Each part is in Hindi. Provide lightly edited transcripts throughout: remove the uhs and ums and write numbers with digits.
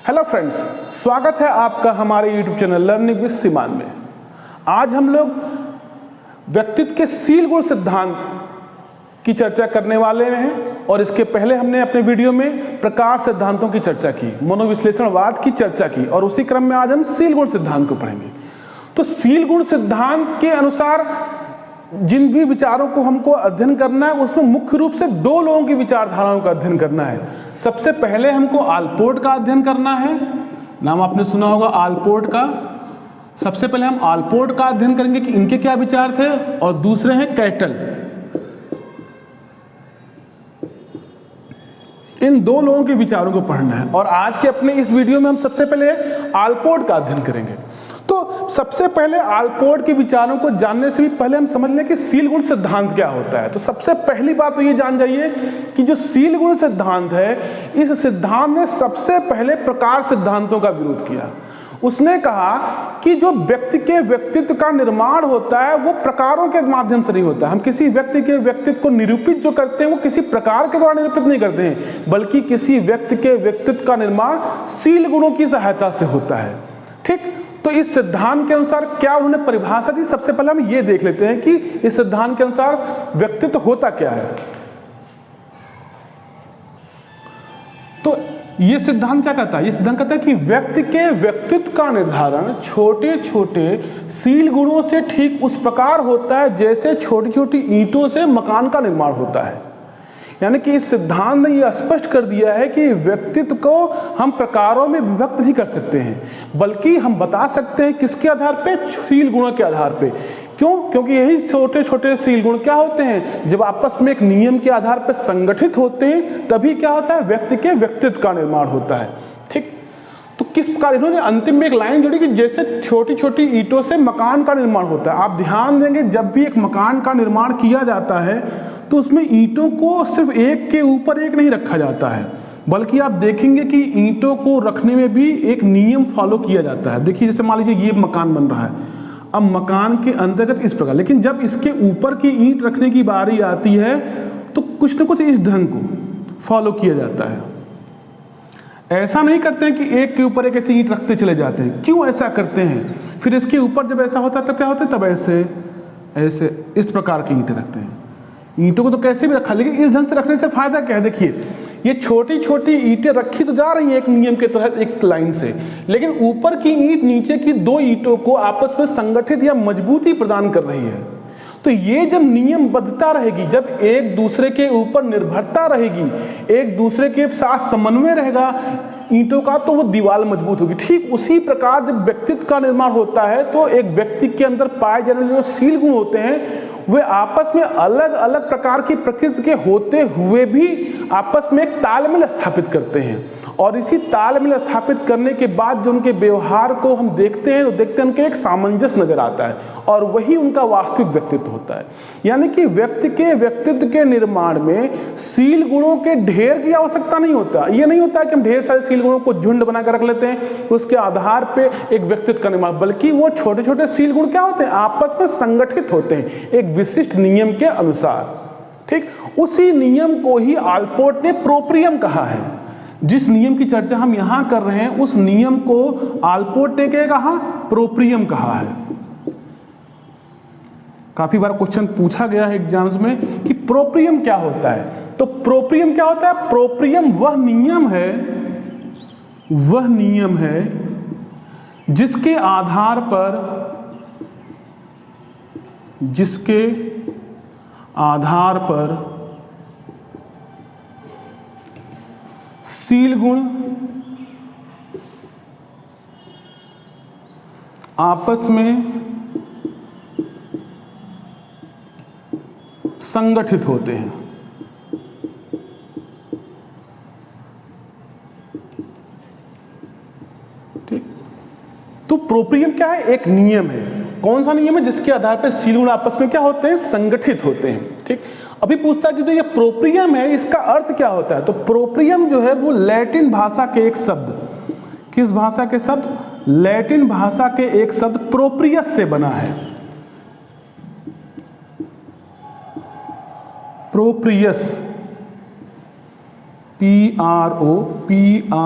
हेलो फ्रेंड्स, स्वागत है आपका हमारे यूट्यूब चैनल लर्निंग विद सीमान में। आज हम लोग व्यक्तित्व के सील गुण सिद्धांत की चर्चा करने वाले हैं और इसके पहले हमने अपने वीडियो में प्रकार सिद्धांतों की चर्चा की, मनोविश्लेषणवाद की चर्चा की और उसी क्रम में आज हम सील गुण सिद्धांत को पढ़ेंगे। तो सील गुण सिद्धांत के अनुसार जिन भी विचारों को हमको अध्ययन करना है उसमें मुख्य रूप से दो लोगों की विचारधाराओं का अध्ययन करना है। सबसे पहले हमको आलपोर्ट का अध्ययन करना है, नाम आपने सुना होगा आलपोर्ट का। सबसे पहले हम आलपोर्ट का अध्ययन करेंगे कि इनके क्या विचार थे, और दूसरे हैं कैटल। इन दो लोगों के विचारों को पढ़ना है और आज के अपने इस वीडियो में हम सबसे पहले आलपोर्ट का अध्ययन करेंगे। तो सबसे पहले आलपोर्ट के विचारों को जानने से भी पहले हम समझ लें कि सील गुण सिद्धांत क्या होता है। तो सबसे पहली बात तो ये जान जाइए कि जो सील गुण सिद्धांत है, इस सिद्धांत ने सबसे पहले प्रकार सिद्धांतों का विरोध किया। उसने कहा कि जो व्यक्ति के व्यक्तित्व का निर्माण होता है वो प्रकारों के माध्यम से नहीं होता। हम किसी व्यक्ति के व्यक्तित्व को निरूपित जो करते हैं वो किसी प्रकार के द्वारा निरूपित नहीं करते हैं, बल्कि किसी व्यक्ति के व्यक्तित्व का निर्माण सील गुणों की सहायता से होता है। ठीक, तो इस सिद्धांत के अनुसार क्या उन्होंने परिभाषा दी, सबसे पहले हम ये देख लेते हैं कि इस सिद्धांत के अनुसार व्यक्तित्व होता क्या है। तो ये सिद्धांत क्या कहता है? ये सिद्धांत कहता है कि व्यक्ति के व्यक्तित्व का निर्धारण छोटे छोटे सील गुणों से ठीक उस प्रकार होता है जैसे छोटी छोटी ईंटों से मकान का निर्माण होता है। यानी कि इस सिद्धांत ने यह स्पष्ट कर दिया है कि व्यक्तित्व को हम प्रकारों में विभक्त नहीं कर सकते हैं, बल्कि हम बता सकते हैं किसके आधार पे? सील गुणों के आधार पे। क्यों? क्योंकि यही छोटे छोटे सील गुण क्या होते हैं, जब आपस में एक नियम के आधार पर संगठित होते हैं तभी क्या होता है? व्यक्ति के व्यक्तित्व का निर्माण होता है। ठीक, तो किस प्रकार इन्होंने अंतिम में एक लाइन जोड़ी कि जैसे छोटी छोटी ईंटों से मकान का निर्माण होता है। आप ध्यान देंगे जब भी एक मकान का निर्माण किया जाता है तो उसमें ईंटों को सिर्फ एक के ऊपर एक नहीं रखा जाता है, बल्कि आप देखेंगे कि ईंटों को रखने में भी एक नियम फॉलो किया जाता है। देखिए, जैसे मान लीजिए ये मकान बन रहा है, अब मकान के अंतर्गत इस प्रकार, लेकिन जब इसके ऊपर की ईंट रखने की बारी आती है तो कुछ न कुछ इस ढंग को फॉलो किया जाता है। ऐसा नहीं करते हैं कि एक के ऊपर एक ऐसी ईंट रखते चले जाते हैं। क्यों ऐसा करते हैं? फिर इसके ऊपर जब ऐसा होता है तब क्या होता है? तब ऐसे ऐसे इस प्रकार की ईंटें रखते हैं। ईंटों को तो कैसे भी रखा, लेकिन इस ढंग से रखने से फायदा क्या है? देखिए, ये छोटी छोटी ईंटें रखी तो जा रही हैं एक नियम के तहत एक लाइन से, लेकिन ऊपर की ईंट नीचे की दो ईंटों को आपस में संगठित या मजबूती प्रदान कर रही है। तो ये जब नियमबद्धता रहेगी, जब एक दूसरे के ऊपर निर्भरता रहेगी, एक दूसरे के साथ समन्वय रहेगा ईंटों का, तो वो दीवार मजबूत होगी। ठीक उसी प्रकार जब व्यक्तित्व का निर्माण होता है तो एक व्यक्ति के अंदर पाए जाने जो सील गुण होते हैं वे आपस में अलग अलग प्रकार की प्रकृति के होते हुए भी आपस में एक तालमेल स्थापित करते हैं, और इसी तालमेल स्थापित करने के बाद जो उनके व्यवहार को हम देखते हैं तो देखते हैं उनके एक सामंजस्य नजर आता है, और वही उनका वास्तविक व्यक्तित्व होता है। यानी कि व्यक्ति के व्यक्तित्व के निर्माण में सील गुणों के ढेर की आवश्यकता नहीं होता। ये नहीं होता है कि हम ढेर सारे सील गुणों को झुंड बनाकर रख लेते हैं उसके आधार पे एक व्यक्तित्व का निर्माण, बल्कि वो छोटे छोटे सील गुण क्या होते हैं? आपस में संगठित होते हैं एक विशिष्ट नियम के अनुसार। ठीक, उसी नियम को ही आलपोर्ट ने प्रोप्रियम कहा है। जिस नियम की चर्चा हम यहां कर रहे हैं उस नियम को आलपोर्ट ने क्या कहा? प्रोप्रियम कहा है। काफी बार क्वेश्चन पूछा गया है एग्जाम्स में कि प्रोप्रियम क्या होता है। तो प्रोप्रियम क्या होता है? प्रोप्रियम वह नियम है जिसके आधार पर सील गुण आपस में संगठित होते हैं। ठीक, तो प्रोप्रियम क्या है? एक नियम है। कौन सा नियम है? जिसके आधार पर सील गुण आपस में क्या होते हैं? संगठित होते हैं। ठीक, अभी पूछता है कि जो ये प्रोप्रियम है इसका अर्थ क्या होता है? तो प्रोप्रियम जो है वो लैटिन भाषा के एक शब्द, किस भाषा के शब्द? लैटिन भाषा के एक शब्द प्रोप्रियस से बना है। प्रोप्रियस PROPRIUS,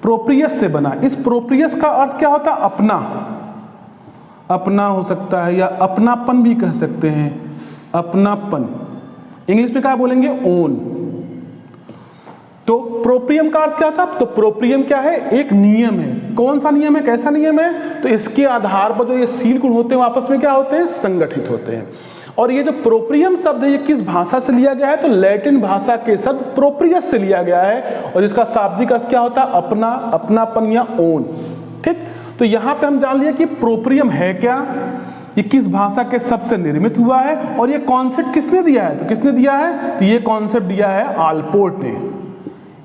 प्रोप्रियस से बना। इस प्रोप्रियस का अर्थ क्या होता है? अपना, अपना हो सकता है या अपनापन भी कह सकते हैं, अपनापन। इंग्लिश में क्या बोलेंगे? ओन। तो प्रोप्रियम का अर्थ क्या था? तो प्रोप्रियम क्या है? एक नियम है। कौन सा नियम है? कैसा नियम है? तो इसके आधार पर जो ये सील गुण होते हैं वो आपस में क्या होते हैं? संगठित होते हैं। और ये जो प्रोप्रियम शब्द है ये किस भाषा से लिया गया है? तो लैटिन भाषा के शब्द प्रोप्रियस से लिया गया है, और इसका शाब्दिक अर्थ क्या होता है? अपना, अपनापन या ओन। ठीक, तो यहाँ पे हम जान लिया कि प्रोप्रियम है क्या, ये किस भाषा के शब्द से निर्मित हुआ है, और ये कॉन्सेप्ट किसने दिया है? तो किसने दिया है? तो ये कॉन्सेप्ट दिया है आलपोर्ट ने।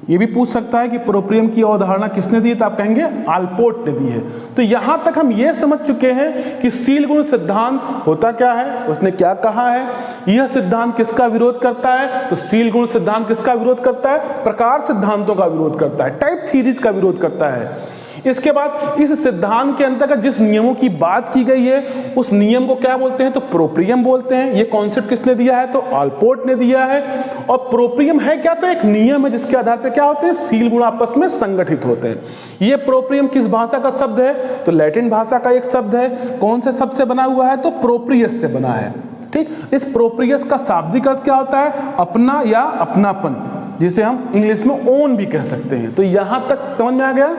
ये भी पूछ सकता है कि प्रोप्रियम की अवधारणा किसने दी है? तो आप कहेंगे आलपोर्ट ने दी है। तो यहां तक हम ये समझ चुके हैं कि सील गुण सिद्धांत होता क्या है, उसने क्या कहा है, यह सिद्धांत किसका विरोध करता है? तो सील गुण सिद्धांत किसका विरोध करता है? प्रकार सिद्धांतों का विरोध करता है, टाइप थ्योरीज का विरोध करता है। इसके बाद इस सिद्धांत के अंतर्गत जिस नियमों की बात की गई है उस नियम को क्या बोलते हैं? तो प्रोप्रियम बोलते हैं। ये कॉन्सेप्ट किसने दिया है? तो आलपोर्ट ने दिया है। और प्रोप्रियम है क्या? तो एक नियम है जिसके आधार पर क्या होते हैं? सील गुण आपस में संगठित होते हैं। ये प्रोप्रियम किस भाषा का शब्द है? तो लैटिन भाषा का एक शब्द है। कौन से शब्द से बना हुआ है? तो प्रोप्रियस से बना है। ठीक, इस प्रोप्रियस का शाब्दिक अर्थ क्या होता है? अपना या अपनापन, जिसे हम इंग्लिश में ओन भी कह सकते हैं। तो यहां तक समझ में आ गया?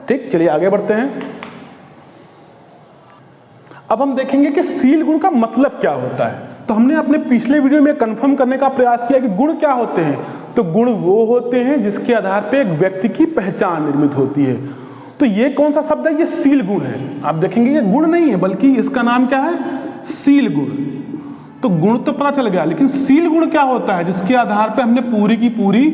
ठीक, चलिए आगे बढ़ते हैं। अब हम देखेंगे कि सील गुण का मतलब क्या होता है। तो हमने अपने पिछले वीडियो में कंफर्म करने का प्रयास किया कि गुण क्या होते हैं। तो गुण वो होते हैं जिसके आधार पर एक व्यक्ति की पहचान निर्मित होती है। तो ये कौन सा शब्द है? ये सील गुण है। आप देखेंगे ये गुण नहीं है बल्कि इसका नाम क्या है? सील गुण। तो गुण तो पता चल गया, लेकिन सील गुण क्या होता है जिसके आधार पर हमने पूरी की पूरी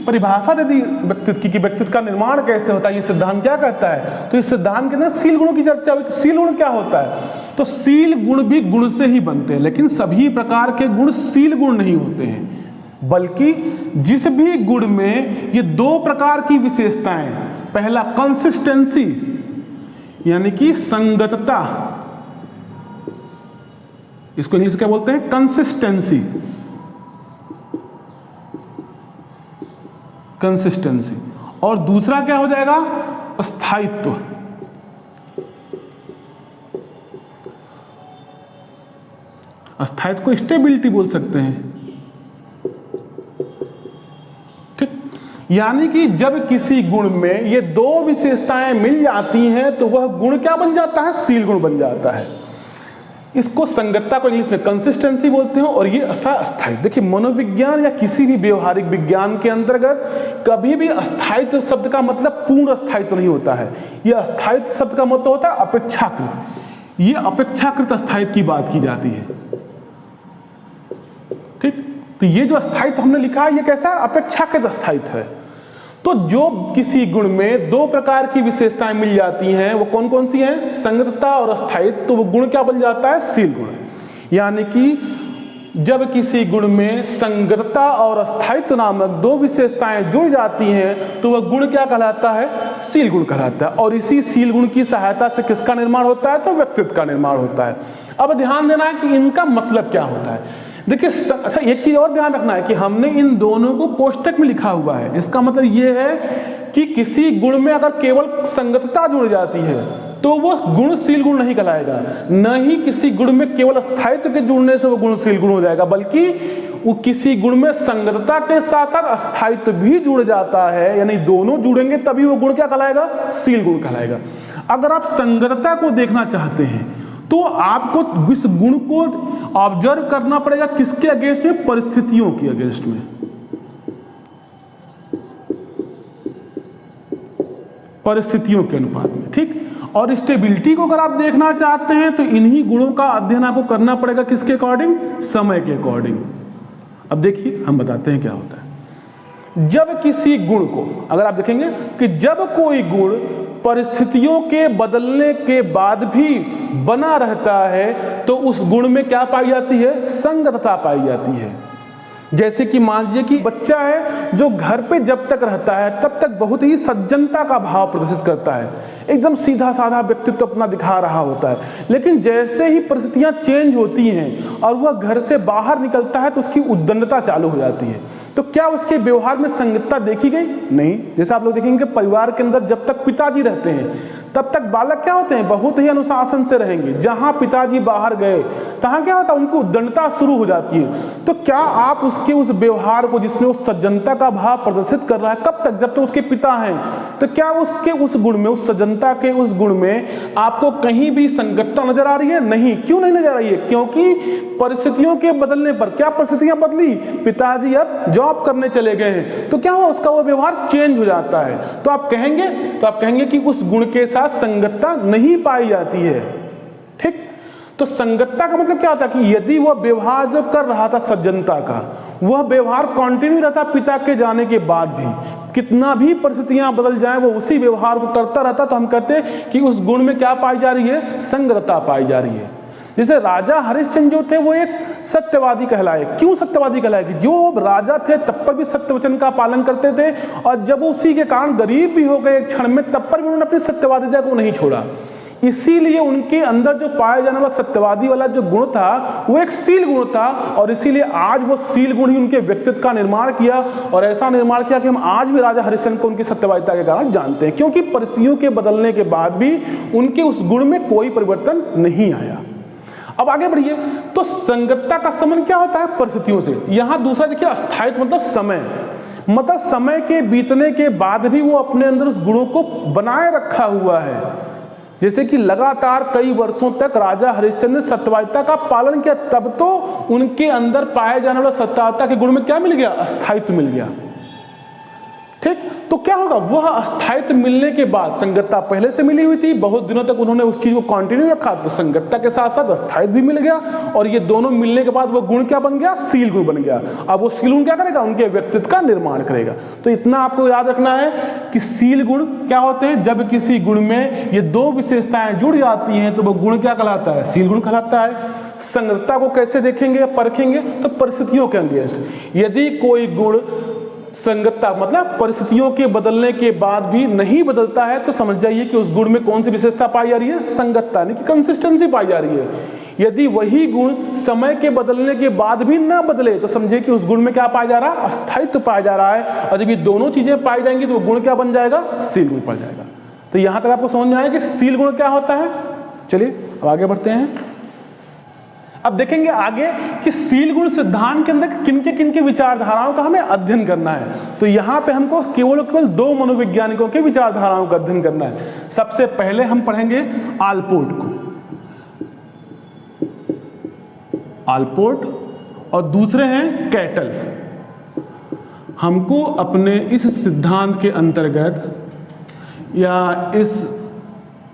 परिभाषा दे दी व्यक्तित्व की कि व्यक्तित्व का निर्माण कैसे होता है, ये सिद्धांत क्या कहता है। तो इस सिद्धांत के अंदर सील गुणों की चर्चा हुई। तो सील गुण क्या होता है? तो सील गुण भी गुण से ही बनते हैं, लेकिन सभी प्रकार के गुण सील गुण नहीं होते हैं, बल्कि जिस भी गुण में ये दो प्रकार की विशेषताएं, पहला कंसिस्टेंसी यानी कि संगतता, इसको इंग्लिश में क्या बोलते हैं? Consistency, consistency. और दूसरा क्या हो जाएगा? स्थायित्व। स्थायित्व को स्टेबिलिटी बोल सकते हैं। ठीक, यानी कि जब किसी गुण में ये दो विशेषताएं मिल जाती हैं तो वह गुण क्या बन जाता है? सील गुण बन जाता है। इसको संगतता को इंग्लिश में कंसिस्टेंसी बोलते हैं, और ये अस्थायित्व। देखिए, मनोविज्ञान या किसी भी व्यवहारिक विज्ञान के अंतर्गत कभी भी अस्थायित्व शब्द का मतलब पूर्ण स्थायित्व नहीं होता है। ये अस्थायित्व शब्द का मतलब होता है अपेक्षाकृत। ये अपेक्षाकृत अस्थायित्व की बात की जाती है। ठीक, तो ये जो अस्थायित्व हमने लिखा है ये कैसा है? अपेक्षाकृत अस्थायित्व है। तो जो किसी गुण में दो प्रकार की विशेषताएं मिल जाती हैं वो कौन कौन सी हैं? संगतता और स्थायित्व। तो वो गुण क्या बन जाता है? सील गुण। यानी कि जब किसी गुण में संगतता और स्थायित्व नामक दो विशेषताएं जुड़ जाती हैं तो वह गुण क्या कहलाता है? सील गुण कहलाता है। और इसी सील गुण की सहायता से किसका निर्माण होता है? तो व्यक्तित्व का निर्माण होता है। अब ध्यान देना है कि इनका मतलब क्या होता है। देखिए, अच्छा एक चीज और ध्यान रखना है कि हमने इन दोनों को कोष्टक में लिखा हुआ है। इसका मतलब ये है कि किसी गुण में अगर केवल संगतता जुड़ जाती है तो वह गुण सील गुण नहीं कहलाएगा, न ही किसी गुण में केवल स्थायित्व के जुड़ने से वह गुण सील गुण हो जाएगा, बल्कि वो किसी गुण में संगतता के साथ साथ स्थायित्व भी जुड़ जाता है, यानी दोनों जुड़ेंगे तभी वो गुण क्या कहलाएगा? सील गुण कहलाएगा। अगर आप संगतता को देखना चाहते हैं तो आपको इस गुण को ऑब्जर्व करना पड़ेगा किसके अगेंस्ट में? परिस्थितियों के अगेंस्ट में, परिस्थितियों के अनुपात में। ठीक, और स्टेबिलिटी को अगर आप देखना चाहते हैं तो इन्हीं गुणों का अध्ययन आपको करना पड़ेगा किसके अकॉर्डिंग? समय के अकॉर्डिंग। अब देखिए हम बताते हैं क्या होता है। जब किसी गुण को, अगर आप देखेंगे कि जब कोई गुण परिस्थितियों के बदलने के बाद भी बना रहता है तो उस गुण में क्या पाई जाती है? संगतता पाई जाती है। जैसे कि मान लीजिए कि बच्चा है जो घर पे जब तक रहता है तब तक बहुत ही सज्जनता का भाव प्रदर्शित करता है, एकदम सीधा साधा व्यक्तित्व अपना दिखा रहा होता है, लेकिन जैसे ही परिस्थितियां चेंज होती हैं और वह घर से बाहर निकलता है तो उसकी उद्दंडता चालू हो जाती है। तो क्या उसके व्यवहार में संगतता देखी गई? नहीं। जैसे आप लोग देखेंगे परिवार के अंदर जब तक पिताजी रहते हैं तब तक बालक क्या होते हैं, बहुत ही अनुशासन से रहेंगे। जहां पिताजी बाहर गए तहां क्या होता है, उनकी उद्दंडता शुरू हो जाती है। तो क्या आप उसके उस व्यवहार को जिसमें वो सज्जनता का भाव प्रदर्शित कर रहा है, कब तक, जब तक उसके पिता हैं, तो क्या उसके उस गुण में, उस सज्जनता के उस गुण में आपको कहीं भी संगतता नजर आ रही है? नहीं। क्यों नहीं नजर आ रही है? क्योंकि परिस्थितियों के बदलने पर, क्या परिस्थितियां बदली, पिताजी अब जॉब करने चले गए हैं, तो क्या हुआ, उसका वो व्यवहार चेंज हो जाता है। तो आप कहेंगे कि उस गुण के साथ संगतता नहीं पाई जाती है। ठीक। तो संगतता का मतलब क्या होता है कि यदि वह व्यवहार जो कर रहा था सज्जनता का, वह व्यवहार कंटिन्यू रहता पिता के जाने के बाद भी, कितना भी परिस्थितियां बदल जाएं वो उसी व्यवहार को करता रहता, तो हम कहते हैं कि उस गुण में क्या पाई जा रही है, संगतता पाई जा रही है। जैसे राजा हरिश्चंद्र जो थे वो एक सत्यवादी कहलाए। क्यों सत्यवादी कहलाए? कि जो राजा थे तब पर भी सत्य वचन का पालन करते थे, और जब उसी के कारण गरीब भी हो गए एक क्षण में, तब पर भी उन्होंने अपनी सत्यवादिता को नहीं छोड़ा। इसीलिए उनके अंदर जो पाया जाने वाला सत्यवादी वाला जो गुण था वो एक शील गुण था, और इसीलिए आज वो शील गुण ही उनके व्यक्तित्व का निर्माण किया, और ऐसा निर्माण किया कि हम आज भी राजा हरिश्चंद्र को उनकी सत्यवादिता के कारण जानते हैं, क्योंकि परिस्थितियों के बदलने के बाद भी उनके उस गुण में कोई परिवर्तन नहीं आया। अब आगे बढ़िए, तो संगतता का संबंध क्या होता है, परिस्थितियों से। यहां दूसरा देखिए, अस्थायित्व मतलब समय, मतलब समय के बीतने के बाद भी वो अपने अंदर उस गुणों को बनाए रखा हुआ है। जैसे कि लगातार कई वर्षों तक राजा हरिश्चंद्र ने सत्यवादिता का पालन किया, तब तो उनके अंदर पाए जाने वाला सत्यवादिता के गुण में क्या मिल गया, अस्थायित्व मिल गया। ठीक। तो क्या होगा, वह अस्थायित्व मिलने के बाद, संगतता पहले से मिली हुई थी, बहुत दिनों तक उन्होंने उस चीज को कंटिन्यू रखा, तो संगतता के साथ साथ अस्थायित्व भी मिल गया, और ये दोनों मिलने के बाद वो गुण क्या बन गया, शील गुण बन गया। अब वो शील गुण क्या करेगा, उनके व्यक्तित्व का निर्माण करेगा। तो इतना आपको याद रखना है कि शील गुण क्या होते हैं, जब किसी गुण में ये दो विशेषताएं जुड़ जाती हैं तो वो गुण क्या कहलाता है, शील गुण कहलाता है। संगतता को कैसे देखेंगे या परखेंगे, तो परिस्थितियों के अगेंस्ट। यदि कोई गुण संगतता मतलब परिस्थितियों के बदलने के बाद भी नहीं बदलता है, तो समझ जाइए कि उस गुण में कौन सी विशेषता पाई जा रही है, संगतता, यानी कि कंसिस्टेंसी पाई जा रही है। यदि वही गुण समय के बदलने के बाद भी ना बदले, तो समझिए कि उस गुण में क्या पाया जा रहा है, अस्थायित्व पाया जा रहा है। और जब ये दोनों चीजें पाई जाएंगी तो गुण क्या बन जाएगा, शील गुण पाया जाएगा। तो यहां तक आपको समझ में आया कि शील गुण क्या होता है। चलिए अब आगे बढ़ते हैं। अब देखेंगे आगे कि शील गुण सिद्धांत के अंदर किन के विचारधाराओं का हमें अध्ययन करना है। तो यहाँ पे हमको केवल दो मनोवैज्ञानिकों के विचारधाराओं का अध्ययन करना है। सबसे पहले हम पढ़ेंगे आलपोर्ट को, आलपोर्ट, और दूसरे हैं कैटल। हमको अपने इस सिद्धांत के अंतर्गत या इस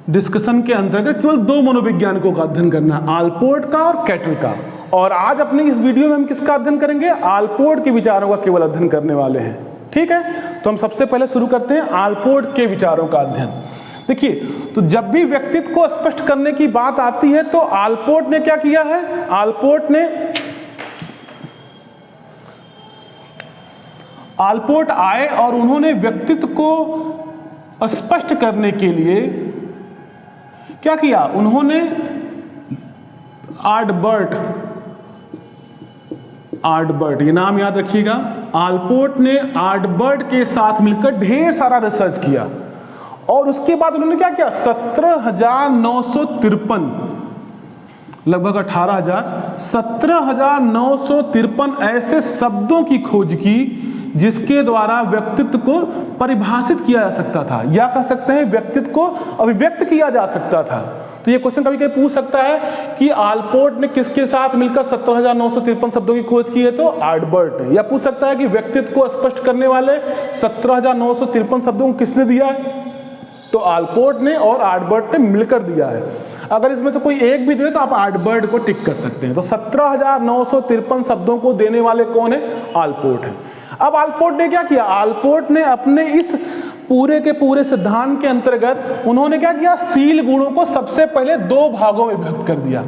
डिस्कशन के अंतर्गत केवल दो मनोवैज्ञानिकों का अध्ययन करना है, आलपोर्ट का और कैटल का। और आज अपनी इस वीडियो में हम किसका अध्ययन करेंगे, आलपोर्ट के विचारों का केवल अध्ययन करने वाले हैं। ठीक है, तो हम सबसे पहले शुरू करते हैं आलपोर्ट के विचारों का अध्ययन। देखिए, तो जब भी व्यक्तित्व को स्पष्ट करने की बात आती है तो आलपोर्ट ने क्या किया है, आलपोर्ट आए और उन्होंने व्यक्तित्व को स्पष्ट करने के लिए क्या किया, उन्होंने आर्टबर्ट, ये नाम याद रखिएगा। आलपोर्ट ने आर्टबर्ट के साथ मिलकर ढेर सारा रिसर्च किया, और उसके बाद उन्होंने क्या किया, 17,953 लगभग 17,953 ऐसे शब्दों की खोज की जिसके द्वारा व्यक्तित्व को परिभाषित किया जा सकता था, या कह सकते हैं व्यक्तित्व को अभिव्यक्त किया जा सकता था। तो ये क्वेश्चन कभी कभी पूछ सकता है कि आलपोर्ट ने किसके साथ मिलकर 17,953 शब्दों की खोज की है, तो आर्टबर्ट ने। या पूछ सकता है कि व्यक्तित्व को स्पष्ट करने वाले 17,953 शब्दों को किसने दिया है, तो आलपोर्ट ने और आर्टबर्ट ने मिलकर दिया है। अगर इसमें से कोई एक भी दे तो आप आर्टबर्ट को टिक कर सकते हैं। तो 17,953 शब्दों को देने वाले कौन है, आलपोर्ट है। अब आलपोर्ट ने क्या किया, आलपोर्ट ने अपने इस पूरे के पूरे सिद्धांत के अंतर्गत उन्होंने क्या किया, शील गुणों को सबसे पहले दो भागों में विभक्त कर दिया।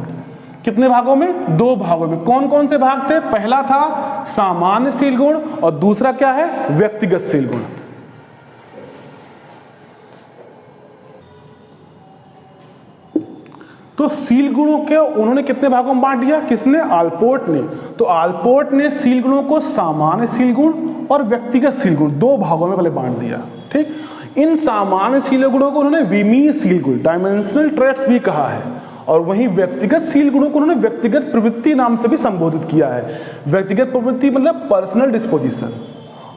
कितने भागों में, दो भागों में। कौन कौन से भाग थे, पहला था सामान्य शील गुण और दूसरा क्या है, व्यक्तिगत शील गुण। तो तो सील गुणों के उन्होंने कितने भागों में बांट दिया, किसने, आल्पोर्ट ने। तो आल्पोर्ट ने सील गुणों को सामान्य सील गुण और व्यक्तिगत सील गुण दो भागों में पहले बांट दिया। ठीक, इन सामान्य सील गुणों को उन्होंने विमीय सील गुण, डायमेंशनल ट्रेट्स भी कहा है, और वहीं व्यक्तिगत सील गुणों को उन्होंने व्यक्तिगत प्रवृत्ति नाम से भी संबोधित किया है। व्यक्तिगत प्रवृत्ति मतलब पर्सनल डिस्पोजिशन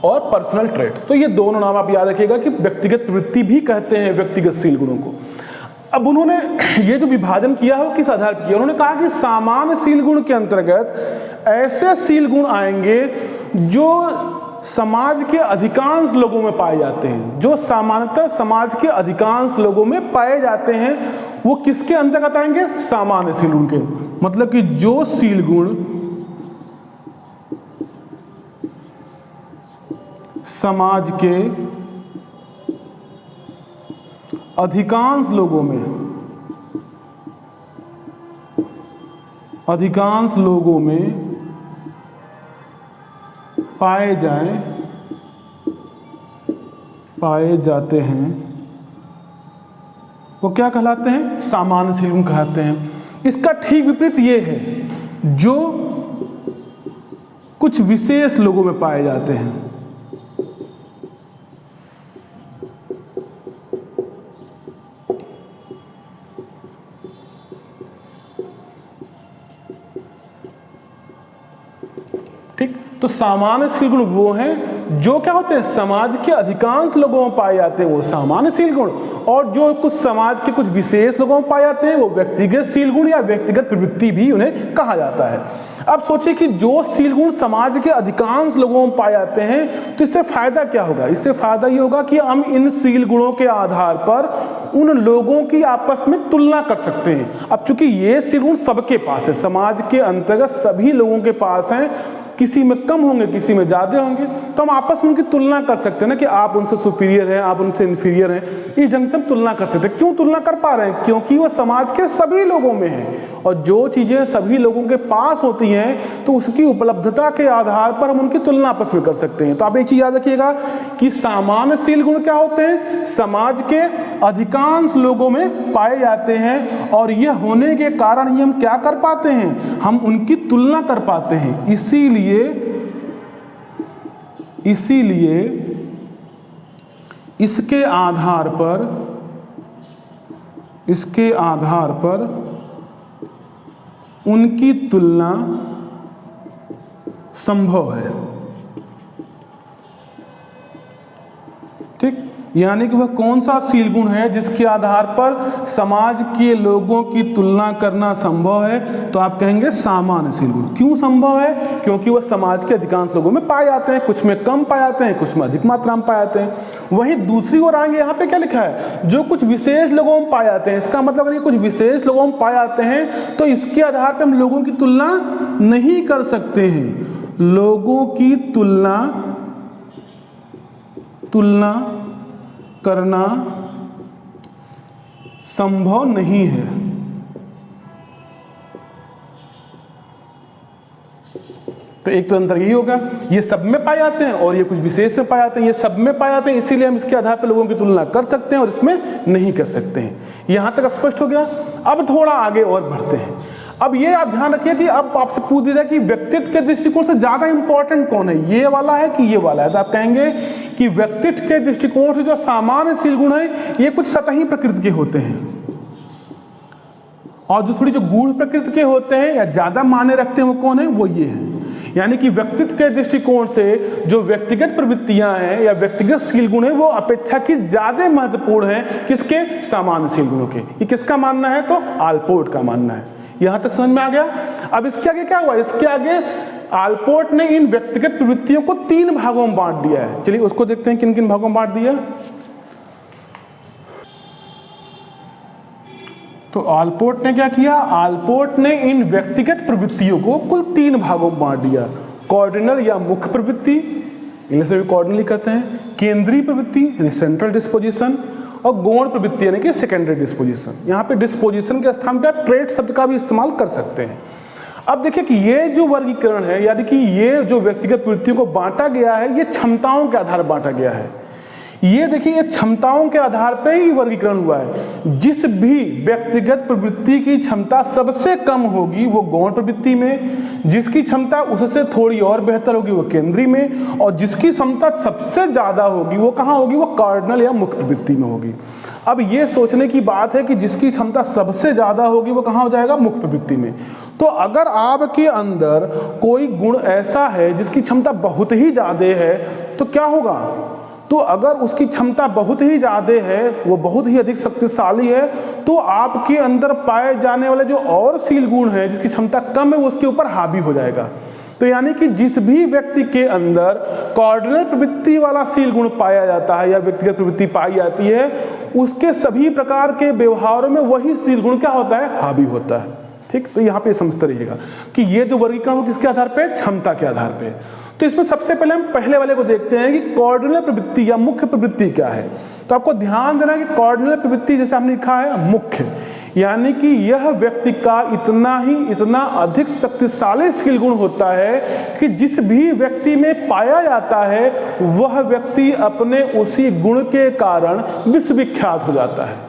और पर्सनल ट्रेट्स। तो ये दोनों नाम आप याद रखिएगा कि व्यक्तिगत प्रवृत्ति भी कहते हैं व्यक्तिगत सील गुणों को। अब उन्होंने ये जो विभाजन किया है वो किस आधार पर किया, उन्होंने कहा कि सामान्य सील गुण के अंतर्गत ऐसे सील गुण आएंगे जो समाज के अधिकांश लोगों में पाए जाते हैं, जो सामान्यतः समाज के अधिकांश लोगों में पाए जाते हैं, वो किसके अंतर्गत आएंगे, सामान्य सील गुण के। मतलब कि जो सील गुण समाज के अधिकांश लोगों में पाए जाते हैं, वो क्या कहलाते हैं, सामान्य सील गुण कहलाते हैं। इसका ठीक विपरीत ये है, जो कुछ विशेष लोगों में पाए जाते हैं। ठीक, तो सामान्य सील गुण वो हैं जो क्या होते हैं, समाज के अधिकांश लोगों में पाए जाते हैं, वो सामान्य सील गुण, और जो कुछ समाज के कुछ विशेष लोगों में पाए जाते हैं वो व्यक्तिगत सील गुण या व्यक्तिगत प्रवृत्ति भी उन्हें कहा जाता है। अब सोचिए कि जो सील गुण समाज के अधिकांश लोगों में पाए जाते हैं, तो इससे फायदा क्या होगा, इससे फायदा ये होगा कि हम इन सील गुणों के आधार पर उन लोगों की आपस में तुलना कर सकते हैं। अब चूंकि ये सील गुण सबके पास है, समाज के अंतर्गत सभी लोगों के पास हैं, किसी में कम होंगे, किसी में ज़्यादा होंगे, तो हम आपस में उनकी तुलना कर सकते हैं ना, कि आप उनसे सुपीरियर हैं, आप उनसे इन्फीरियर हैं, इस ढंग से हम तुलना कर सकते हैं। क्यों तुलना कर पा रहे हैं, क्योंकि वो समाज के सभी लोगों में है, और जो चीज़ें सभी लोगों के पास होती हैं तो उसकी उपलब्धता के आधार पर हम उनकी तुलना आपस में कर सकते हैं। तो आप एक चीज़ याद रखिएगा कि सामान्य सील गुण क्या होते हैं, समाज के अधिकांश लोगों में पाए जाते हैं, और यह होने के कारण ही हम क्या कर पाते हैं, हम उनकी तुलना कर पाते हैं। इसीलिए इसके आधार पर उनकी तुलना संभव है। ठीक, यानी कि वह कौन सा सील गुण है जिसके आधार पर समाज के लोगों की तुलना करना संभव है, तो आप कहेंगे सामान्य सील गुण। क्यों संभव है, क्योंकि वह समाज के अधिकांश लोगों में पाए जाते हैं, कुछ में कम पाए जाते हैं, कुछ में अधिक मात्रा में पाए जाते हैं। वहीं दूसरी ओर आएंगे, यहाँ पे क्या लिखा है, जो कुछ विशेष लोगों में पाए जाते हैं। इसका मतलब अगर ये कुछ विशेष लोगों में पाए जाते हैं तो इसके आधार पर हम लोगों की तुलना नहीं कर सकते हैं, लोगों की तुलना करना संभव नहीं है। तो एक तो अंतर यही होगा, ये सब में पाए जाते हैं और ये कुछ विशेष में पाए जाते हैं। ये सब में पाए जाते हैं, इसीलिए हम इसके आधार पर लोगों की तुलना कर सकते हैं और इसमें नहीं कर सकते हैं। यहां तक स्पष्ट हो गया। अब थोड़ा आगे और बढ़ते हैं। अब ये आप ध्यान रखिए कि अब आपसे पूछ दिया जाए कि व्यक्तित्व के दृष्टिकोण से ज्यादा इंपॉर्टेंट कौन है, ये वाला है कि ये वाला है, तो आप कहेंगे कि व्यक्तित्व के दृष्टिकोण से जो सामान्य सील गुण है ये कुछ सतही प्रकृति के होते हैं, और जो थोड़ी जो गूढ़ प्रकृति के होते हैं या ज्यादा मायने रखते हैं वो कौन है, वो ये है। यानी कि व्यक्तित्व के दृष्टिकोण से जो व्यक्तिगत प्रवृत्तियां हैं या व्यक्तिगत सील गुण है वो अपेक्षाकृत ज्यादा महत्वपूर्ण है किसके, सामान्य सील गुणों के। ये किसका मानना है, तो आल्पोर्ट का मानना है। यहां तक समझ में आ गया। अब इसके आगे क्या हुआ, इसके आगे आल्पोर्ट ने इन व्यक्तिगत प्रवृत्तियों को 3 भागों में बांट दिया है। चलिए उसको देखते हैं किन किन भागों में बांट दिया। तो आल्पोर्ट ने क्या किया, आल्पोर्ट ने इन व्यक्तिगत प्रवृत्तियों को कुल 3 भागों में बांट दिया। कॉर्डिनल या मुख्य प्रवृत्ति, इंग्लिश में भी कॉर्डिनल कहते हैं, केंद्रीय प्रवृत्ति यानी सेंट्रल डिस्पोजिशन, और गौण प्रवृत्ति यानी कि सेकेंडरी डिस्पोजिशन। यहाँ पे डिस्पोजिशन के स्थान पर ट्रेट शब्द का भी इस्तेमाल कर सकते हैं। अब देखिए कि ये जो वर्गीकरण है, यानी कि ये जो व्यक्तिगत प्रवृत्तियों को बांटा गया है, ये क्षमताओं के आधार पर बांटा गया है। ये देखिए, ये क्षमताओं के आधार पर ही वर्गीकरण हुआ है। जिस भी व्यक्तिगत प्रवृत्ति की क्षमता सबसे कम होगी वो गौण प्रवृत्ति में, जिसकी क्षमता उससे थोड़ी और बेहतर होगी वो केंद्रीय में, और जिसकी क्षमता सबसे ज़्यादा होगी वो कहाँ होगी, वो कार्डिनल या मुख्य प्रवृत्ति में होगी। अब ये सोचने की बात है कि जिसकी क्षमता सबसे ज़्यादा होगी वो कहाँ हो जाएगा, मुख्य प्रवृत्ति में। तो अगर आपके अंदर कोई गुण ऐसा है जिसकी क्षमता बहुत ही ज़्यादा है तो क्या होगा, तो अगर उसकी क्षमता बहुत ही ज़्यादा है, वो बहुत ही अधिक शक्तिशाली है, तो आपके अंदर पाए जाने वाले जो और शील गुण हैं जिसकी क्षमता कम है वो उसके ऊपर हावी हो जाएगा। तो यानी कि जिस भी व्यक्ति के अंदर कार्डिनल प्रवृत्ति वाला शील गुण पाया जाता है या व्यक्तिगत प्रवृत्ति पाई जाती है, उसके सभी प्रकार के व्यवहारों में वही शील गुण क्या होता है, हावी होता है। ठीक, तो यहाँ पे समझते रहिएगा कि ये जो वर्गीकरण किसके आधार पे, क्षमता के आधार पे। तो इसमें सबसे पहले हम पहले वाले को देखते हैं कि कार्डिनल प्रवृत्ति या मुख्य प्रवृत्ति क्या है। तो आपको ध्यान देना है कि कार्डिनल प्रवृत्ति जैसे हमने लिखा है मुख्य, यानी कि यह व्यक्ति का इतना अधिक शक्तिशाली शील गुण होता है कि जिस भी व्यक्ति में पाया जाता है वह व्यक्ति अपने उसी गुण के कारण विश्वविख्यात हो जाता है।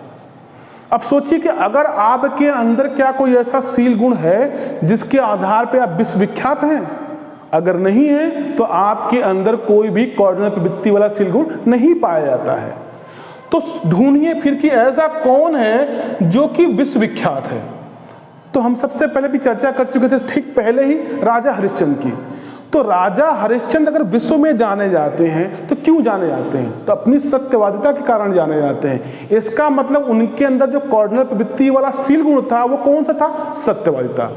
अब सोचिए कि अगर आपके अंदर क्या कोई ऐसा शील गुण है जिसके आधार पर आप विश्वविख्यात हैं, अगर नहीं है तो आपके अंदर कोई भी कार्डिनल प्रवृत्ति वाला शील गुण नहीं पाया जाता है। तो ढूंढिए फिर कि ऐसा कौन है जो कि विश्वविख्यात है। तो हम सबसे पहले भी चर्चा कर चुके थे ठीक पहले ही राजा हरिश्चंद्र की। तो राजा हरिश्चंद्र अगर विश्व में जाने जाते हैं तो क्यों जाने जाते हैं, तो अपनी सत्यवादिता के कारण जाने जाते हैं। इसका मतलब उनके अंदर जो कार्डिनल प्रवृत्ति वाला शील गुण था वो कौन सा था, सत्यवादिता।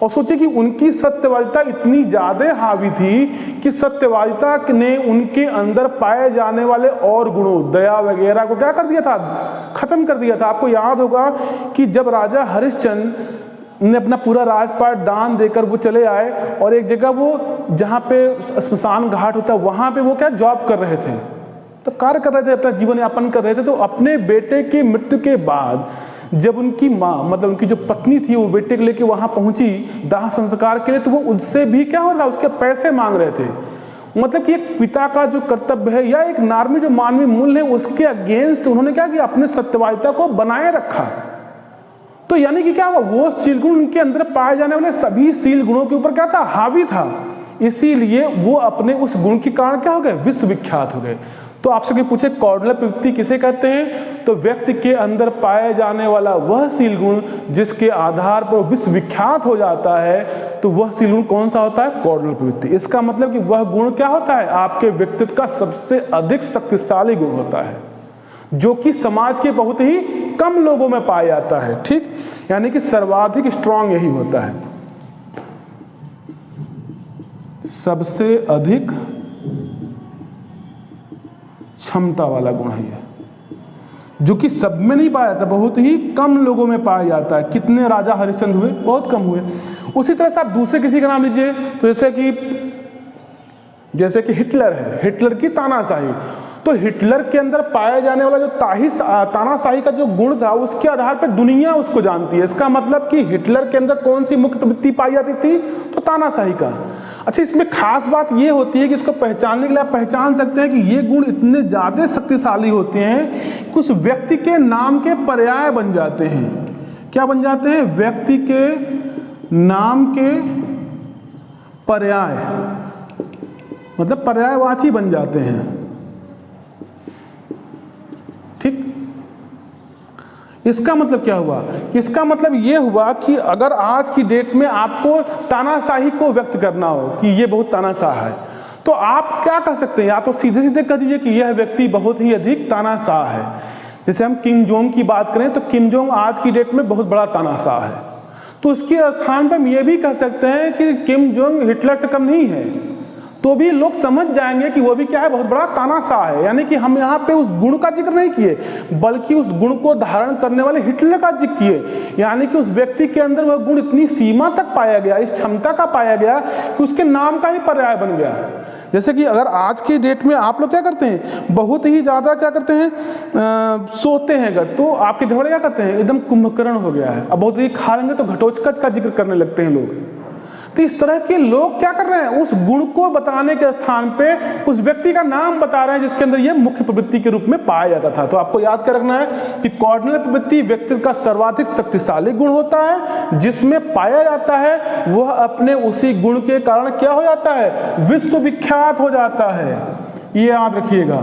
और सोचिए कि उनकी सत्यवादिता इतनी ज़्यादा हावी थी कि सत्यवादिता ने उनके अंदर पाए जाने वाले और गुणों, दया वगैरह को क्या कर दिया था, खत्म कर दिया था। आपको याद होगा कि जब राजा हरिश्चंद्र ने अपना पूरा राजपाट दान देकर वो चले आए और एक जगह वो जहाँ पे स्मशान घाट होता है वहाँ पे वो क्या जॉब कर रहे थे, तो कार्य कर रहे थे, अपना जीवन यापन कर रहे थे। तो अपने बेटे की मृत्यु के बाद जब उनकी माँ, मतलब उनकी जो पत्नी थी, वो बेटे को लेके वहाँ पहुँची दाह संस्कार के लिए, तो वो उनसे भी क्या हो रहा, उसके पैसे मांग रहे थे। मतलब कि एक पिता का जो कर्तव्य है या एक नार्मी जो मानवीय मूल्य है उसके अगेंस्ट उन्होंने क्या किया, अपने सत्यवादिता को बनाए रखा। तो यानी कि क्या हुआ, वो शील गुण उनके अंदर पाए जाने वाले सभी शील गुणों के ऊपर क्या था, हावी था। इसीलिए वो अपने उस गुण के कारण क्या हो गए, विश्वविख्यात हो गए। तो आपसे कोई पूछे कार्डिनल प्रवृत्ति किसे कहते हैं, तो व्यक्ति के अंदर पाए जाने वाला वह शील गुण जिसके आधार पर विश्वविख्यात हो जाता है, तो वह शील गुण कौन सा होता है, कार्डिनल प्रवृत्ति। इसका मतलब कि वह गुण क्या होता है, आपके व्यक्तित्व का सबसे अधिक शक्तिशाली गुण होता है, जो कि समाज के बहुत ही कम लोगों में पाया जाता है। ठीक, यानी कि सर्वाधिक स्ट्रांग यही होता है, सबसे अधिक क्षमता वाला गुण है ये, जो कि सब में नहीं पाया जाता, बहुत ही कम लोगों में पाया जाता है। कितने राजा हरिश्चंद्र हुए, बहुत कम हुए। उसी तरह से आप दूसरे किसी का नाम लीजिए, तो जैसे कि हिटलर है, हिटलर की तानाशाही। तो हिटलर के अंदर पाया जाने वाला जो तानाशाही का जो गुण था उसके आधार पर दुनिया उसको जानती है। इसका मतलब कि हिटलर के अंदर कौन सी मुख्य प्रवृत्ति पाई जाती थी, तो तानाशाही का। अच्छा, इसमें खास बात ये होती है कि इसको पहचानने के लिए आप पहचान सकते हैं कि ये गुण इतने ज़्यादा शक्तिशाली होते हैं कि उस व्यक्ति के नाम के पर्याय बन जाते हैं। क्या बन जाते हैं, व्यक्ति के नाम के पर्याय, मतलब पर्यायवाची बन जाते हैं। ठीक, इसका मतलब क्या हुआ, इसका मतलब ये हुआ कि अगर आज की डेट में आपको तानाशाही को व्यक्त करना हो कि ये बहुत तानाशाह है, तो आप क्या कह सकते हैं, या तो सीधे सीधे कह दीजिए कि यह व्यक्ति बहुत ही अधिक तानाशाह है। जैसे हम किम जोंग की बात करें तो किम जोंग आज की डेट में बहुत बड़ा तानाशाह है, तो उसके स्थान पर हम ये भी कह सकते हैं कि किम जोंग हिटलर से कम नहीं है, तो भी लोग समझ जाएंगे कि वो भी क्या है, बहुत बड़ा तानाशाह है। यानी कि हम यहाँ पे उस गुण का जिक्र नहीं किए, बल्कि उस गुण को धारण करने वाले हिटलर का जिक्र किए। यानी कि उस व्यक्ति के अंदर वह गुण इतनी सीमा तक पाया गया, इस क्षमता का पाया गया कि उसके नाम का ही पर्याय बन गया। जैसे कि अगर आज की डेट में आप लोग क्या करते हैं, बहुत ही ज़्यादा क्या करते हैं, सोते हैं अगर, तो आपके घर वाले क्या करते हैं, एकदम कुंभकर्ण हो गया है, अब बहुत ही खा लेंगे तो घटोत्कच का जिक्र करने लगते हैं लोग। तो इस तरह के लोग क्या कर रहे हैं, उस गुण को बताने के स्थान पे उस व्यक्ति का नाम बता रहे हैं जिसके अंदर यह मुख्य प्रवृत्ति के रूप में पाया जाता था। तो आपको याद कर रखना है कि कॉर्डिनल प्रवृत्ति व्यक्ति का सर्वाधिक शक्तिशाली गुण होता है, जिसमें पाया जाता है वह अपने उसी गुण के कारण क्या हो जाता है, विश्वविख्यात हो जाता है। ये याद रखिएगा,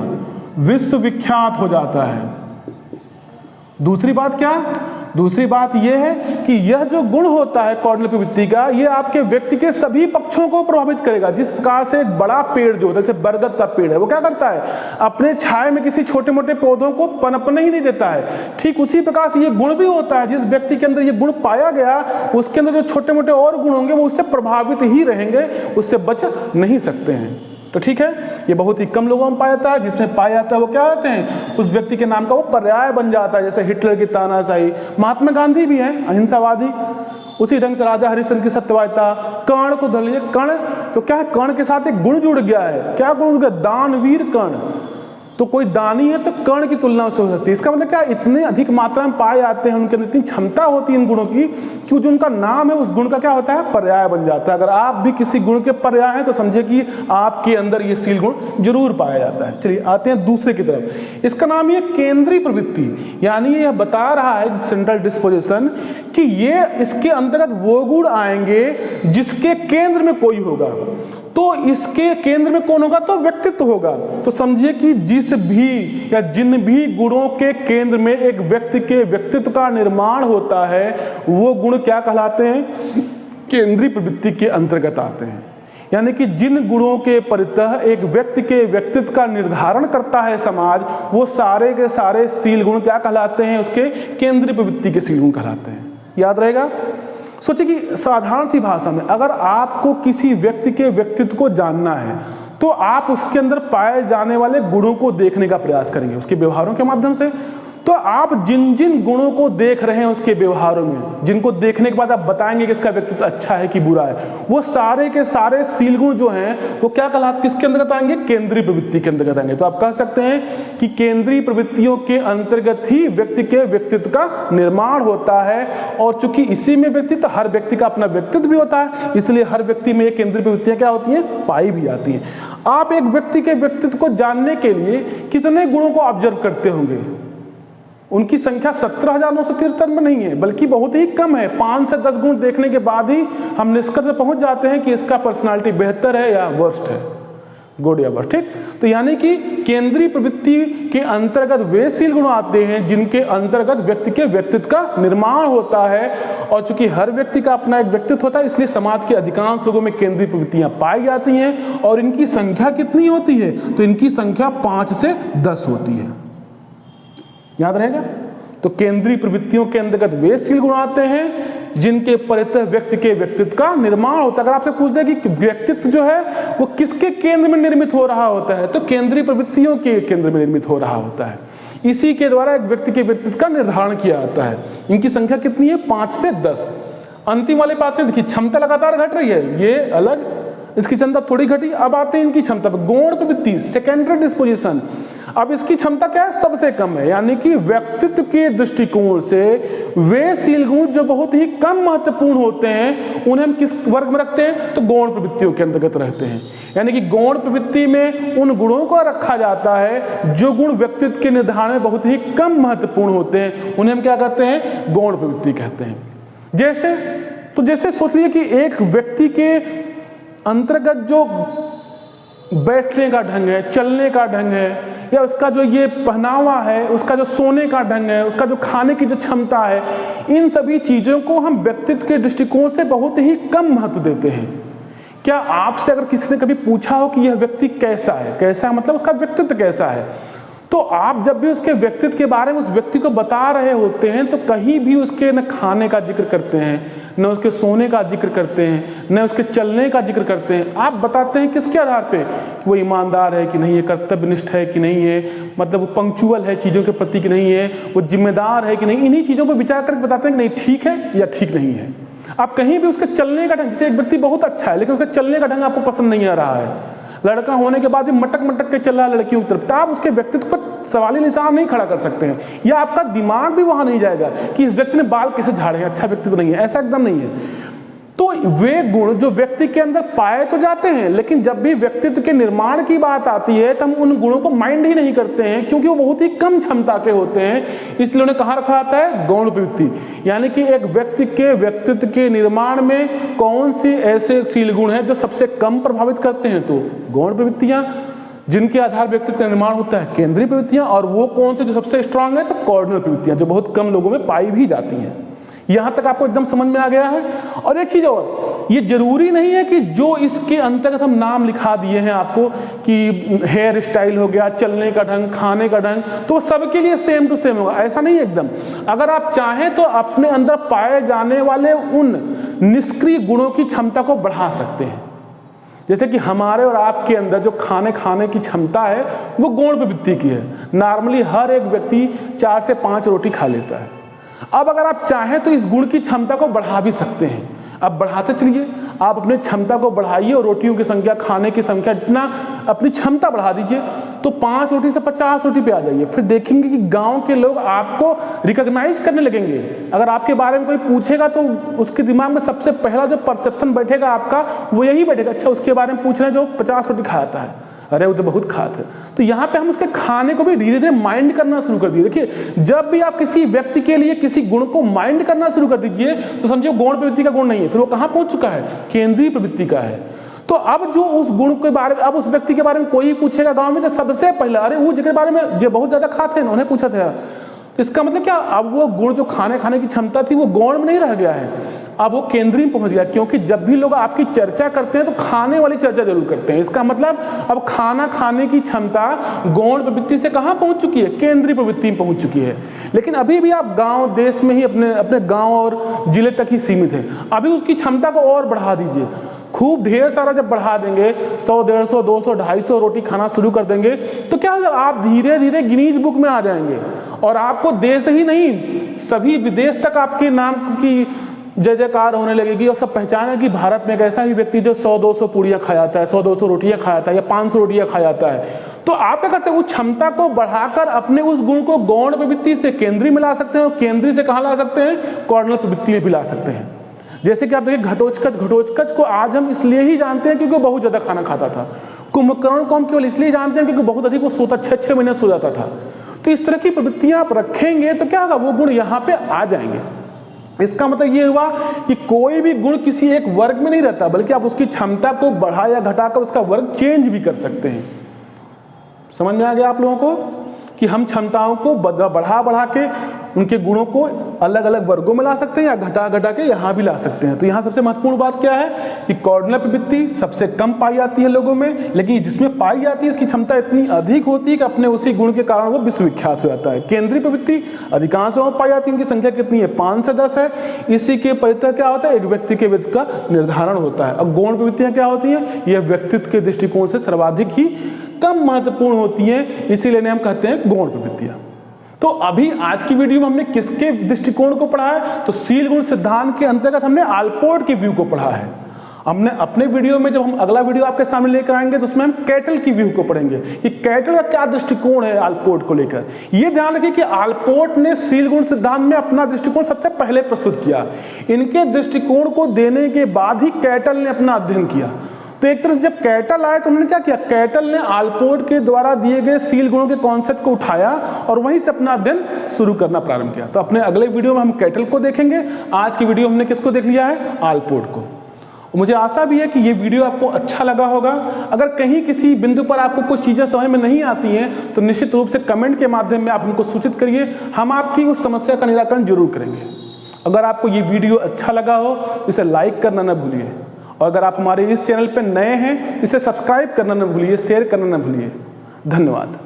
विश्वविख्यात हो जाता है। दूसरी बात क्या, दूसरी बात यह है कि यह जो गुण होता है कॉर्डिनल प्रवृत्ति का, यह आपके व्यक्ति के सभी पक्षों को प्रभावित करेगा। जिस प्रकार से एक बड़ा पेड़ जो होता है, जैसे बरगद का पेड़ है, वो क्या करता है, अपने छाए में किसी छोटे मोटे पौधों को पनपने ही नहीं देता है। ठीक उसी प्रकार से ये गुण भी होता है, जिस व्यक्ति के अंदर ये गुण पाया गया, उसके अंदर जो छोटे मोटे और गुण होंगे वो उससे प्रभावित ही रहेंगे, उससे बच नहीं सकते हैं। तो ठीक है, ये बहुत ही कम लोगों में पाया जाता है। जिसमें पाया जाता है वो क्या होते हैं, उस व्यक्ति के नाम का वो पर्याय बन जाता है। जैसे हिटलर की तानाशाही, महात्मा गांधी भी हैं अहिंसावादी, उसी ढंग से राजा हरिश्चंद्र की सत्यवादिता। कर्ण को धर लीजिए, कर्ण तो क्या है, कर्ण के साथ एक गुण जुड़ गया है। क्या गुण जुड़ गया, दानवीर कर्ण। तो कोई दानी है तो कर्ण की तुलना से हो सकती है। इसका मतलब क्या, इतने अधिक मात्रा में पाए जाते हैं, उनके अंदर इतनी क्षमता होती है इन गुणों की कि जो उनका नाम है उस गुण का क्या होता है, पर्याय बन जाता है। अगर आप भी किसी गुण के पर्याय हैं तो समझिए कि आपके अंदर ये शील गुण जरूर पाया जाता है। चलिए आते हैं दूसरे की तरफ। इसका नाम ये केंद्रीय प्रवृत्ति, यानी यह बता रहा है सेंट्रल डिस्पोजिशन कि ये इसके अंतर्गत वो गुण आएंगे जिसके केंद्र में कोई होगा। तो इसके केंद्र में कौन होगा, तो व्यक्तित्व होगा। तो समझिए कि जिस भी या जिन भी गुणों के केंद्र में एक व्यक्ति के व्यक्तित्व का निर्माण होता है, वो गुण क्या कहलाते हैं, केंद्रीय प्रवृत्ति के अंतर्गत आते हैं। यानी कि जिन गुणों के परितः एक व्यक्ति के व्यक्तित्व का निर्धारण करता है समाज, वो सारे के सारे शील गुण क्या कहलाते हैं, उसके केंद्रीय प्रवृत्ति के शील गुण कहलाते हैं। याद रहेगा। सोचिए कि साधारण सी भाषा में अगर आपको किसी व्यक्ति के व्यक्तित्व को जानना है तो आप उसके अंदर पाए जाने वाले गुणों को देखने का प्रयास करेंगे उसके व्यवहारों के माध्यम से। तो आप जिन जिन गुणों को देख रहे हैं उसके व्यवहारों में, जिनको देखने के बाद आप बताएंगे कि इसका व्यक्तित्व अच्छा है कि बुरा है, वो सारे के सारे शील गुण जो हैं वो क्या कहलाते, किसके अंतर्गत आएंगे, केंद्रीय प्रवृत्ति के अंतर्गत आएंगे। तो आप कह सकते हैं कि केंद्रीय प्रवृत्तियों के अंतर्गत ही व्यक्ति के व्यक्तित्व का निर्माण होता है। और चूंकि इसी में व्यक्तित्व, हर व्यक्ति का अपना व्यक्तित्व भी होता है, इसलिए हर व्यक्ति में ये केंद्रीय प्रवृत्तियां क्या होती हैं, पाई भी जाती हैं। आप एक व्यक्ति के व्यक्तित्व को जानने के लिए कितने गुणों को ऑब्जर्व करते होंगे, उनकी संख्या 17,973 में नहीं है, बल्कि बहुत ही कम है। 5 से 10 गुण देखने के बाद ही हम निष्कर्ष पर पहुंच जाते हैं कि इसका पर्सनालिटी बेहतर है या वर्स्ट है, गुड या वर्स्ट। ठीक, तो यानी कि केंद्रीय प्रवृत्ति के अंतर्गत वे शील गुण आते हैं जिनके अंतर्गत व्यक्ति के व्यक्तित्व का निर्माण होता है। और चूंकि हर व्यक्ति का अपना एक व्यक्तित्व होता है, इसलिए समाज के अधिकांश लोगों में केंद्रीय प्रवृत्तियां पाई जाती हैं। और इनकी संख्या कितनी होती है, तो इनकी संख्या 5 से 10 होती है। याद रहेगा। तो केंद्रीय प्रवृत्तियों के अंतर्गत वे शील गुण आते हैं जिनके परितः व्यक्ति के व्यक्तित्व का निर्माण होता है। अगर आपसे पूछ दे कि व्यक्तित्व जो है वो किसके केंद्र में निर्मित हो रहा होता है, तो केंद्रीय प्रवृत्तियों के केंद्र में निर्मित हो रहा होता है। इसी के द्वारा एक व्यक्ति के व्यक्तित्व का निर्धारण किया जाता है। इनकी संख्या कितनी है, 5 से 10। अंतिम वाले पाते हैं, देखिए क्षमता लगातार घट रही है, ये अलग, इसकी क्षमता थोड़ी घटी। अब आते हैं इनकी क्षमता पर, गौण प्रवृत्ति, सेकेंडरी डिस्पोजिशन। अब इसकी क्षमता क्या है, सबसे कम है। यानी कि व्यक्तित्व के दृष्टिकोण से वे शील गुण जो बहुत ही कम महत्वपूर्ण होते हैं, उन्हें हम किस वर्ग में रखते हैं, तो गौण प्रवृत्तियों के अंतर्गत रहते हैं। यानी कि गौण प्रवृत्ति में उन गुणों को रखा जाता है जो गुण व्यक्तित्व के निर्धारण में बहुत ही कम महत्वपूर्ण होते हैं, उन्हें हम क्या कहते हैं, गौण प्रवृत्ति कहते हैं। जैसे सोच लीजिए कि एक व्यक्ति के अंतर्गत जो बैठने का ढंग है, चलने का ढंग है, या उसका जो ये पहनावा है, उसका जो सोने का ढंग है, उसका जो खाने की जो क्षमता है, इन सभी चीज़ों को हम व्यक्तित्व के दृष्टिकोण से बहुत ही कम महत्व देते हैं। क्या आपसे अगर किसी ने कभी पूछा हो कि यह व्यक्ति कैसा है, कैसा मतलब उसका व्यक्तित्व कैसा है, तो आप जब भी उसके व्यक्तित्व के बारे में उस व्यक्ति को बता रहे होते हैं तो कहीं भी उसके न खाने का जिक्र करते हैं, न उसके सोने का जिक्र करते हैं, न उसके चलने का जिक्र करते हैं। आप बताते हैं किसके आधार पे, कि वो ईमानदार है कि नहीं है, कर्तव्यनिष्ठ है कि नहीं है, मतलब वो पंक्चुअल है चीज़ों के प्रति कि नहीं है, वो जिम्मेदार है कि नहीं। इन्हीं चीज़ों पर विचार करके बताते हैं कि नहीं ठीक है या ठीक नहीं है। आप कहीं भी उसके चलने का ढंग, जैसे एक व्यक्ति बहुत अच्छा है लेकिन उसका चलने का ढंग आपको पसंद नहीं आ रहा है, लड़का होने के बाद भी मटक मटक के चल रहा है लड़कियों की तरफ, तो आप उसके व्यक्तित्व पर सवाली निशान नहीं खड़ा कर सकते हैं, या आपका दिमाग भी वहां नहीं जाएगा कि इस व्यक्ति ने बाल कैसे झाड़े हैं, अच्छा व्यक्ति तो नहीं है, ऐसा एकदम नहीं है। तो वे गुण जो व्यक्ति के अंदर पाए तो जाते हैं, लेकिन जब भी व्यक्तित्व के निर्माण की बात आती है तो हम उन गुणों को माइंड ही नहीं करते हैं, क्योंकि वो बहुत ही कम क्षमता के होते हैं। इसलिए उन्हें कहाँ रखा जाता है? गौण प्रवृत्ति। यानी कि एक व्यक्ति के व्यक्तित्व के निर्माण में कौन सी ऐसे शील गुण हैं जो सबसे कम प्रभावित करते हैं? तो गौण प्रवृत्तियां, जिनके आधार व्यक्तित्व का निर्माण होता है केंद्रीय प्रवृत्तियां। और वो कौन से जो सबसे स्ट्रांग है? तो कॉर्डिनल प्रवृत्तियां, जो बहुत कम लोगों में पाई भी जाती हैं। यहां तक आपको एकदम समझ में आ गया है। और एक चीज और, ये जरूरी नहीं है कि जो इसके अंतर्गत हम नाम लिखा दिए हैं आपको कि हेयर स्टाइल हो गया, चलने का ढंग, खाने का ढंग, तो सबके लिए सेम टू सेम होगा, ऐसा नहीं है एकदम। अगर आप चाहें तो अपने अंदर पाए जाने वाले उन निष्क्रिय गुणों की क्षमता को बढ़ा सकते हैं। जैसे कि हमारे और आपके अंदर जो खाने की क्षमता है वो गौण प्रवृत्ति की है। नॉर्मली हर एक व्यक्ति 4 से 5 रोटी खा लेता है। अब अगर आप चाहें तो इस गुण की क्षमता को बढ़ा भी सकते हैं। अब बढ़ाते चलिए, आप अपनी क्षमता को बढ़ाइए और रोटियों की संख्या, खाने की संख्या, इतना अपनी क्षमता बढ़ा दीजिए, तो 5 रोटी से 50 रोटी पे आ जाइए। फिर देखेंगे कि गांव के लोग आपको रिकॉग्नाइज करने लगेंगे। अगर आपके बारे में कोई पूछेगा तो उसके दिमाग में सबसे पहला जो परसेप्शन बैठेगा आपका, वो यही बैठेगा, अच्छा उसके बारे में पूछ रहे हैं जो 50 रोटी खाता है, अरे वो तो बहुत खाते। तो यहाँ पे हम उसके खाने को भी धीरे धीरे माइंड करना शुरू कर दिए। देखिए, जब भी आप किसी व्यक्ति के लिए किसी गुण को माइंड करना शुरू कर दीजिए तो समझिए गौण प्रवृत्ति का गुण नहीं है, फिर वो कहाँ पहुंच चुका है? केंद्रीय प्रवृत्ति का है। तो अब जो उस गुण के बारे में, अब उस व्यक्ति के बारे में कोई पूछेगा गाँव में तो सबसे पहले अरे वो जिसके बारे में जो बहुत ज्यादा खाते हैं उन्हें पूछा था। इसका मतलब क्या? अब वो गुण जो खाने की क्षमता थी वो गौण में नहीं रह गया है, अब वो केंद्रीय में पहुंच गया। क्योंकि जब भी लोग आपकी चर्चा करते हैं तो खाने वाली चर्चा जरूर करते हैं। इसका मतलब अब खाना खाने की क्षमता गौण प्रवृत्ति से कहां पहुंच चुकी है? केंद्रीय प्रवृत्ति में पहुंच चुकी है। लेकिन अभी भी आप गांव देश में ही अपने गांव और जिले तक ही सीमित है। अभी उसकी क्षमता को और बढ़ा दीजिए, खूब ढेर सारा जब बढ़ा देंगे, 100, 150, 200, 250 रोटी खाना शुरू कर देंगे तो क्या होगा? आप धीरे धीरे गिनीज बुक में आ जाएंगे और आपको देश ही नहीं सभी विदेश तक आपके नाम की जय जयकार होने लगेगी और सब पहचाना कि भारत में एक ऐसा ही व्यक्ति जो 100-200 पूड़ियाँ खा जाता है, 100-200 रोटियाँ खा जाता है या 500 रोटियाँ खा जाता है। तो आप क्या करते हैं? उस क्षमता को बढ़ाकर अपने उस गुण को गौण प्रवृत्ति से केंद्रीय में ला सकते हैं और केंद्रीय से कहाँ ला सकते हैं? कॉर्डिनल प्रवृत्ति में भी ला सकते हैं। जैसे कि आप देखिए घटोत्कच को आज हम इसलिए ही जानते हैं क्योंकि वो बहुत ज्यादा खाना खाता था। कुंभकर्ण को हम केवल इसलिए जानते हैं क्योंकि बहुत अधिक वो सोता, 6-6 महीने सो जाता था। तो इस तरह की प्रवृत्तियां आप रखेंगे तो क्या होगा? वो गुण यहाँ पे आ जाएंगे। इसका मतलब ये हुआ कि कोई भी गुण किसी एक वर्ग में नहीं रहता, बल्कि आप उसकी क्षमता को बढ़ा या घटाकर उसका वर्ग चेंज भी कर सकते हैं। समझ में आ गया आप लोगों को कि हम क्षमताओं को बढ़ा के उनके गुणों को अलग अलग वर्गों में ला सकते हैं या घटा के यहाँ भी ला सकते हैं। तो यहाँ सबसे महत्वपूर्ण बात क्या है कि कॉर्डिनल प्रवृत्ति सबसे कम पाई जाती है लोगों में, लेकिन जिसमें पाई जाती है उसकी क्षमता इतनी अधिक होती है कि अपने उसी गुण के कारण वो विश्वविख्यात हो जाता है। केंद्रीय प्रवृत्ति अधिकांश लोगों में पाई जाती है, उनकी संख्या कितनी है? 5 से 10 है। इसी के परितः क्या होता है? एक व्यक्ति के व्यक्ति का निर्धारण होता है। अब गौण प्रवृत्तियां क्या होती हैं? यह व्यक्तित्व के दृष्टिकोण से सर्वाधिक ही कम महत्वपूर्ण होती हैं, इसीलिए हम कहते हैं गौण प्रवृत्तियां। तो अभी आज की वीडियो में हमने किसके दृष्टिकोण को पढ़ा है? तो शील गुण सिद्धांत के अंतर्गत हमने आलपोर्ट के व्यू को पढ़ा है। हमने अपने वीडियो में, जब हम अगला वीडियो आपके सामने लेकर आएंगे तो उसमें हम कैटल की व्यू को पढ़ेंगे कि कैटल का क्या दृष्टिकोण है आलपोर्ट को लेकर। यह ध्यान रखिए कि आलपोर्ट ने शील गुण सिद्धांत में अपना दृष्टिकोण सबसे पहले प्रस्तुत किया। इनके दृष्टिकोण को देने के बाद ही कैटल ने अपना अध्ययन किया। तो एक तरह से जब कैटल आए तो उन्होंने क्या किया? कैटल ने आलपोर्ट के द्वारा दिए गए शील गुणों के कॉन्सेप्ट को उठाया और वहीं से अपना अध्ययन शुरू करना प्रारंभ किया। तो अपने अगले वीडियो में हम कैटल को देखेंगे। आज की वीडियो हमने किसको देख लिया है? आलपोर्ट को। मुझे आशा भी है कि ये वीडियो आपको अच्छा लगा होगा। अगर कहीं किसी बिंदु पर आपको कुछ चीज़ें समझ में नहीं आती हैं तो निश्चित रूप से कमेंट के माध्यम में आप हमको सूचित करिए, हम आपकी उस समस्या का निराकरण जरूर करेंगे। अगर आपको ये वीडियो अच्छा लगा हो तो इसे लाइक करना न भूलिए, और अगर आप हमारे इस चैनल पर नए हैं तो इसे सब्सक्राइब करना न भूलिए, शेयर करना न भूलिए। धन्यवाद।